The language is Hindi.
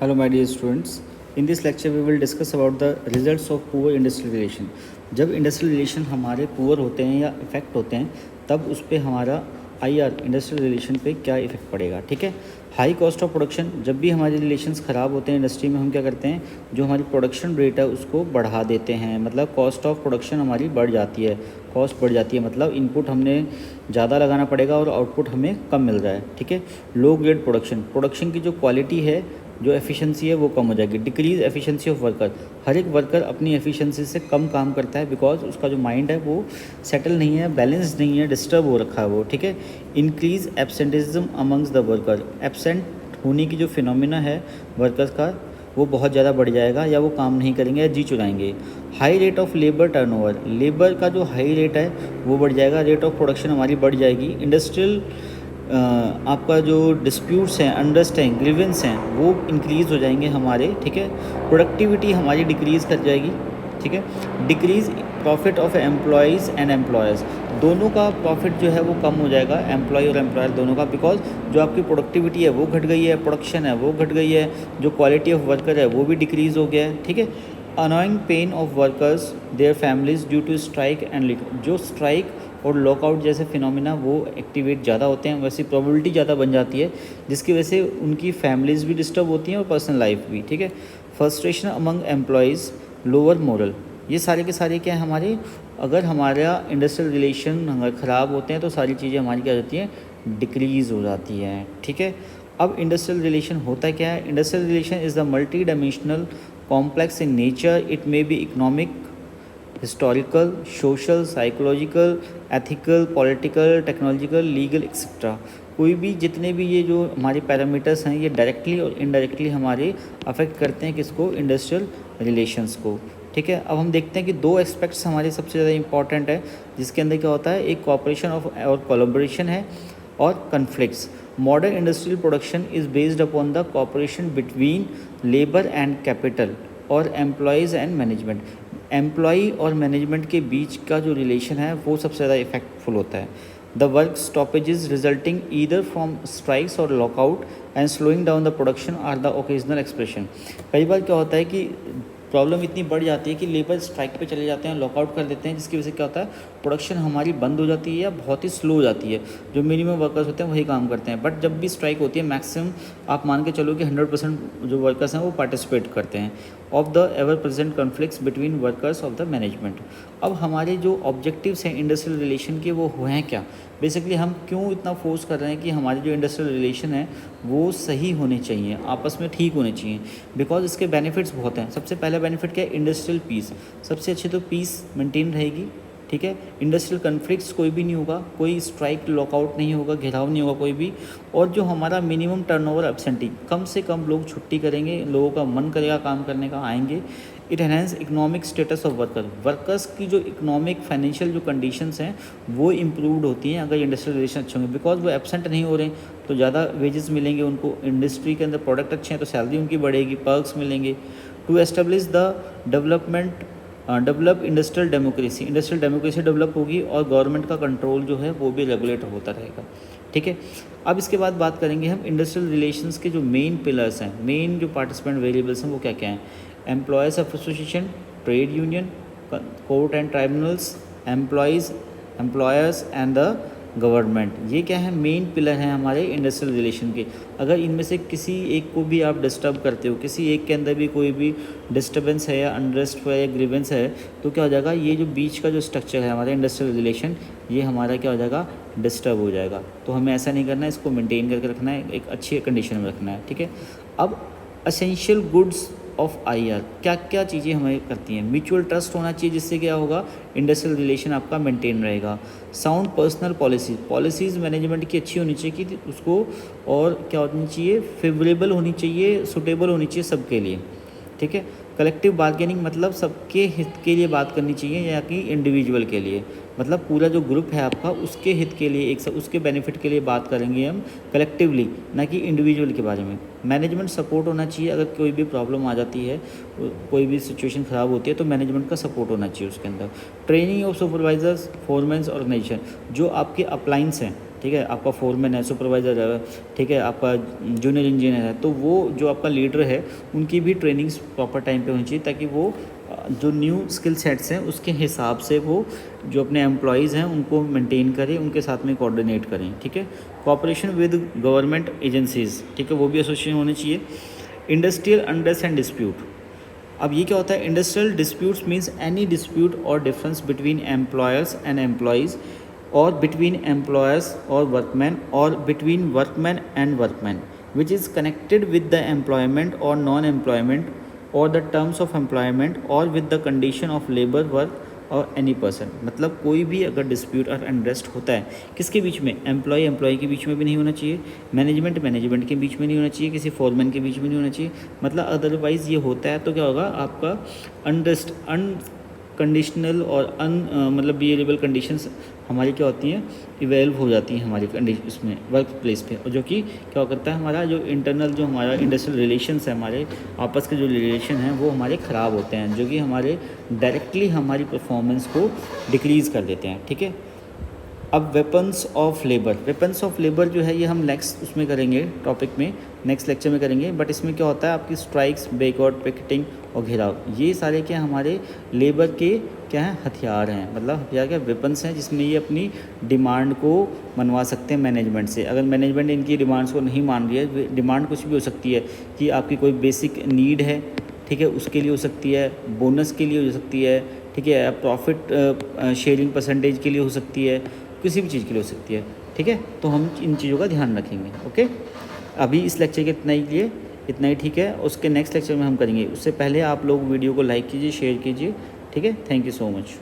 Hello, my dear students. In this lecture, we will discuss about the results of poor industrial relation. जब इंडस्ट्रियल रिलेशन हमारे पुअर होते हैं या इफेक्ट होते हैं, तब उस पर हमारा आईआर इंडस्ट्रियल रिलेशन पे क्या इफेक्ट पड़ेगा. ठीक है. High cost of production. जब भी हमारे रिलेशंस ख़राब होते हैं इंडस्ट्री में, हम क्या करते हैं, जो हमारी प्रोडक्शन रेट है उसको बढ़ा देते हैं. मतलब कॉस्ट ऑफ प्रोडक्शन हमारी बढ़ जाती है. कॉस्ट बढ़ जाती है मतलब इनपुट हमने ज़्यादा लगाना पड़ेगा और आउटपुट हमें कम मिल रहा है. ठीक है. लो ग्रेड प्रोडक्शन की जो क्वालिटी है, जो एफिशिएंसी है वो कम हो जाएगी. Decrease efficiency of worker. हर एक वर्कर अपनी एफिशिएंसी से कम काम करता है बिकॉज उसका जो माइंड है वो सेटल नहीं है, बैलेंस नहीं है, डिस्टर्ब हो रखा है वो. ठीक है. Increase absenteeism amongst the worker. Absent होने की जो फिनोमिना है वर्कर्स का वो बहुत ज़्यादा बढ़ जाएगा, या वो काम नहीं करेंगे या जी चुराएंगे. High rate of labour turnover. Labour का जो हाई रेट है वो बढ़ जाएगा. रेट ऑफ प्रोडक्शन हमारी बढ़ जाएगी. इंडस्ट्रियल आपका जो डिस्प्यूट्स हैं, अनरेस्ट हैं, ग्रीवेंस हैं, वो इंक्रीज़ हो जाएंगे हमारे. ठीक है. प्रोडक्टिविटी हमारी डिक्रीज़ कर जाएगी. ठीक है. Decrease profit of employees and employers. दोनों का प्रॉफिट जो है वो कम हो जाएगा, एम्प्लॉय और एम्प्लॉयर दोनों का, बिकॉज जो आपकी प्रोडक्टिविटी है वो घट गई है, प्रोडक्शन है वो घट गई है, जो क्वालिटी ऑफ वर्कर है वो भी डिक्रीज़ हो गया है. ठीक है. Annoying pain of workers their families due to strike and जो स्ट्राइक और लॉकआउट जैसे फिनोमिना वो एक्टिवेट ज़्यादा होते हैं, वैसी प्रोबेबिलिटी ज़्यादा बन जाती है, जिसकी वजह से उनकी फैमिलीज़ भी डिस्टर्ब होती हैं और पर्सनल लाइफ भी. ठीक है. Frustration among employees, lower moral. ये सारे के सारे क्या है हमारे, अगर हमारा इंडस्ट्रियल रिलेशन अगर ख़राब होते हैं तो सारी चीज़ें हमारी क्या होती हैं, डिक्रीज़ हो जाती हैं. ठीक है. अब इंडस्ट्रियल रिलेशन होता क्या है. Industrial relation is the multi dimensional complex in nature. It may be economic, historical, social, psychological, ethical, political, technological, legal etcetera. कोई भी जितने भी ये जो हमारे पैरामीटर्स हैं ये डायरेक्टली और इनडायरेक्टली हमारे अफेक्ट करते हैं किसको, इंडस्ट्रियल रिलेशंस को. ठीक है. अब हम देखते हैं कि दो एस्पेक्ट्स हमारे सबसे ज़्यादा इंपॉर्टेंट है, जिसके अंदर क्या होता है, एक कॉपरेशन ऑफ और कोलैबोरेशन है और conflicts. Modern industrial production is based upon the cooperation between labour and capital और एम्प्लॉयज़ एंड मैनेजमेंट. एम्प्लॉई और मैनेजमेंट के बीच का जो रिलेशन है वो सबसे ज़्यादा इफेक्टफुल होता है. The work stoppages resulting either from strikes और lockout and slowing down the production are the occasional expression. कई बार क्या होता है कि प्रॉब्लम इतनी बढ़ जाती है कि लेबर स्ट्राइक पे चले जाते हैं, लॉकआउट कर देते हैं, जिसकी वजह से क्या होता है, प्रोडक्शन हमारी बंद हो जाती है या बहुत ही स्लो हो जाती है. जो मिनिमम वर्कर्स होते हैं वही काम करते हैं. बट जब भी स्ट्राइक होती है मैक्सिमम आप मान के चलो कि 100% जो वर्कर्स हैं वो पार्टिसिपेट करते हैं of the ever present conflicts between workers of the management. अब हमारे जो ऑब्जेक्टिव्स हैं इंडस्ट्रियल रिलेशन के वो हैं क्या, बेसिकली हम क्यों इतना फोर्स कर रहे हैं कि हमारे जो इंडस्ट्रियल रिलेशन है वो सही होने चाहिए, आपस में ठीक होने चाहिए, बिकॉज इसके बेनिफिट्स बहुत हैं. सबसे पहला बेनिफिट क्या है, इंडस्ट्रियल पीस. सबसे अच्छी तो पीस मेंटेन रहेगी. ठीक है. इंडस्ट्रियल कन्फ्लिक्ट्स कोई भी नहीं होगा, कोई स्ट्राइक लॉकआउट नहीं होगा, घेराव नहीं होगा कोई भी. और जो हमारा मिनिमम टर्नओवर एब्सेंटी, कम से कम लोग छुट्टी करेंगे, लोगों का मन करेगा काम करने का, आएंगे. It enhance economic status of workers की जो इकोनॉमिक फाइनेंशियल जो कंडीशंस हैं वो इम्प्रूवड होती हैं अगर इंडस्ट्रियल रिलेशन अच्छे होंगे, बिकॉज वो एब्सेंट नहीं हो रहे हैं तो ज़्यादा वेजेस मिलेंगे उनको. इंडस्ट्री के अंदर प्रोडक्ट अच्छे हैं तो सैलरी उनकी बढ़ेगी, पर्क्स मिलेंगे. To establish the develop industrial democracy develop होगी और गवर्नमेंट का कंट्रोल जो है वो भी रेगुलेट होता रहेगा. ठीक है. अब इसके बाद बात करेंगे हम इंडस्ट्रियल रिलेशंस के जो मेन पिलर्स हैं, मेन जो पार्टिसिपेंट वेरिएबल्स हैं वो क्या क्या हैं. Employees association, trade union, court and tribunals, employers and the government. ये क्या है, मेन पिलर हैं हमारे इंडस्ट्रियल रिलेशन के. अगर इनमें से किसी एक को भी आप डिस्टर्ब करते हो, किसी एक के अंदर भी कोई भी डिस्टर्बेंस है या अनरेस्ट है या ग्रीवेंस है, तो क्या हो जाएगा, ये जो बीच का जो स्ट्रक्चर है हमारे इंडस्ट्रियल रिलेशन, ये हमारा क्या हो जाएगा, डिस्टर्ब हो जाएगा. तो हमें ऐसा नहीं करना है, इसको मेंटेन करके रखना है, एक अच्छी कंडीशन में रखना है. ठीक है. अब एसेंशियल गुड्स ऑफ आईआर क्या क्या चीज़ें हमें करती हैं. म्यूचुअल ट्रस्ट होना चाहिए, जिससे क्या होगा, इंडस्ट्रियल रिलेशन आपका मेंटेन रहेगा. साउंड पर्सनल पॉलिसीज़ मैनेजमेंट की अच्छी होनी चाहिए कि उसको, और क्या होनी चाहिए, फेवरेबल होनी चाहिए, सुटेबल होनी चाहिए सबके लिए. ठीक है. कलेक्टिव बार्गेनिंग मतलब सबके हित के लिए बात करनी चाहिए या कि इंडिविजुअल के लिए, मतलब पूरा जो ग्रुप है आपका उसके हित के लिए, एक उसके बेनिफिट के लिए बात करेंगे हम कलेक्टिवली, ना कि इंडिविजुअल के बारे में. मैनेजमेंट सपोर्ट होना चाहिए, अगर कोई भी प्रॉब्लम आ जाती है, कोई भी सिचुएशन ख़राब होती है तो मैनेजमेंट का सपोर्ट होना चाहिए उसके अंदर. Training of supervisors, foremans, organisation. जो आपके अपलाइंस हैं ठीक है, आपका फोरमैन है, सुपरवाइज़र है, ठीक है, आपका जूनियर इंजीनियर है, तो वो जो आपका लीडर है उनकी भी ट्रेनिंग्स प्रॉपर टाइम पे होनी चाहिए, ताकि वो जो न्यू स्किल सेट्स हैं उसके हिसाब से वो जो अपने एम्प्लॉयज़ हैं उनको मेंटेन करें, उनके साथ में कोऑर्डिनेट करें। ठीक है, कोऑपरेशन विद गवर्नमेंट एजेंसीज़, ठीक है, वो भी एसोसिएशन होने चाहिए। इंडस्ट्रियल अनरेस्ट एंड डिस्प्यूट, अब ये क्या होता है, industrial disputes means any dispute और difference between employers and employees, और बिटवीन एम्प्लॉयर्स और वर्कमैन, और between workman and workman, which is connected with the employment और नॉन एम्प्लॉयमेंट और द टर्म्स ऑफ एम्प्लॉयमेंट और with the condition of labour work और एनी पर्सन। मतलब कोई भी अगर डिस्प्यूट और अनरेस्ट होता है किसके बीच में, एम्प्लॉय के बीच में भी नहीं होना चाहिए, मैनेजमेंट के बीच में नहीं होना चाहिए, किसी फोरमैन के बीच में नहीं होना चाहिए। मतलब अदरवाइज़ ये होता है तो क्या होगा, आपका अनरेस्ट अनकंडीशनल और मतलब बिहेवियरल कंडीशंस हमारी क्या होती हैं, इवेल्व हो जाती हैं हमारी कंडीशन उसमें वर्क प्लेस पे, और जो कि क्या करता है, हमारा जो इंटरनल जो हमारा इंडस्ट्रियल रिलेशंस है, हमारे आपस के जो रिलेशन हैं वो हमारे ख़राब होते हैं, जो कि हमारे डायरेक्टली हमारी परफॉर्मेंस को डिक्रीज़ कर देते हैं। ठीक है, अब वेपन्स ऑफ लेबर जो है ये हम नेक्स्ट उसमें करेंगे, टॉपिक में नेक्स्ट लेक्चर में करेंगे। बट इसमें क्या होता है, आपकी स्ट्राइक्स, बेकआउट, पिकेटिंग और घेराव, ये सारे क्या हमारे लेबर के क्या हैं, हथियार हैं। मतलब हथियार क्या, वेपन्स हैं, जिसमें ये अपनी डिमांड को मनवा सकते हैं मैनेजमेंट से। अगर मैनेजमेंट इनकी डिमांड्स को नहीं मान रही है, डिमांड कुछ भी हो सकती है कि आपकी कोई बेसिक नीड है, ठीक है, उसके लिए हो सकती है, बोनस के लिए हो सकती है, ठीक है, प्रॉफिट शेयरिंग परसेंटेज के लिए हो सकती है, किसी भी चीज़ के लिए हो सकती है। ठीक है, तो हम इन चीज़ों का ध्यान रखेंगे। ओके, अभी इस लेक्चर के इतना ही ठीक है, उसके नेक्स्ट लेक्चर में हम करेंगे। उससे पहले आप लोग वीडियो को लाइक कीजिए, शेयर कीजिए। ठीक है, थैंक यू सो मच।